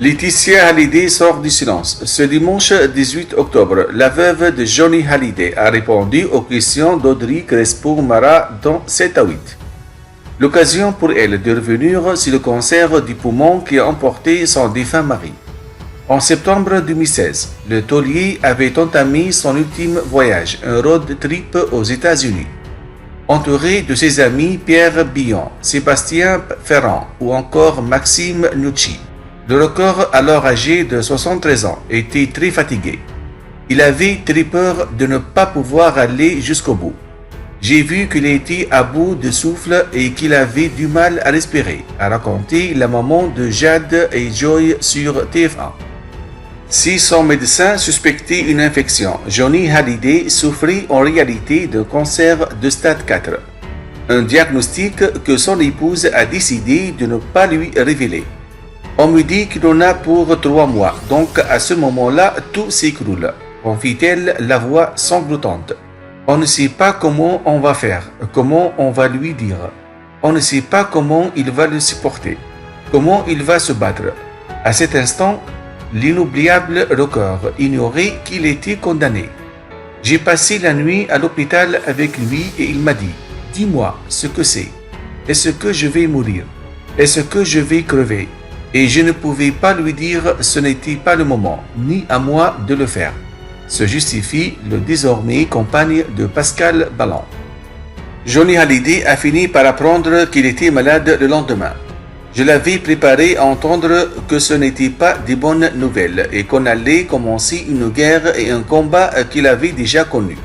Laetitia Hallyday sort du silence. Ce dimanche 18 octobre, la veuve de Johnny Hallyday a répondu aux questions d'Audrey Crespo-Mara dans 7 à 8. L'occasion pour elle de revenir sur le cancer du poumon qui a emporté son défunt mari. En septembre 2016, le taulier avait entamé son ultime voyage, un road trip aux États-Unis. Entouré de ses amis Pierre Billon, Sébastien Ferrand ou encore Maxime Nucci. Le record, alors âgé de 73 ans, était très fatigué. Il avait très peur de ne pas pouvoir aller jusqu'au bout. J'ai vu qu'il était à bout de souffle et qu'il avait du mal à respirer, a raconté la maman de Jade et Joy sur TF1. Si son médecin suspectait une infection, Johnny Hallyday souffrait en réalité d'un cancer de stade 4. Un diagnostic que son épouse a décidé de ne pas lui révéler. On me dit qu'il en a pour 3 mois, donc à ce moment-là, tout s'écroule, confie-t-elle la voix sanglotante. On ne sait pas comment on va faire, comment on va lui dire. On ne sait pas comment il va le supporter, comment il va se battre. À cet instant, l'inoubliable record ignorait qu'il était condamné. J'ai passé la nuit à l'hôpital avec lui et il m'a dit « Dis-moi ce que c'est. Est-ce que je vais mourir? Est-ce que je vais crever ?» Et je ne pouvais pas lui dire ce n'était pas le moment, ni à moi de le faire. Se justifie le désormais compagne de Pascal Ballon. Johnny Hallyday a fini par apprendre qu'il était malade le lendemain. Je l'avais préparé à entendre que ce n'était pas des bonnes nouvelles et qu'on allait commencer une guerre et un combat qu'il avait déjà connu.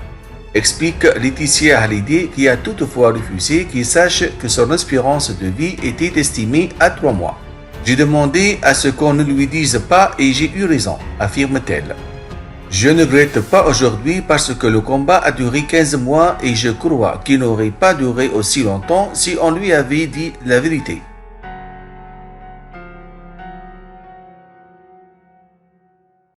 Explique Laetitia Hallyday qui a toutefois refusé qu'il sache que son espérance de vie était estimée à 3 mois. J'ai demandé à ce qu'on ne lui dise pas et j'ai eu raison, affirme-t-elle. Je ne regrette pas aujourd'hui parce que le combat a duré 15 mois et je crois qu'il n'aurait pas duré aussi longtemps si on lui avait dit la vérité.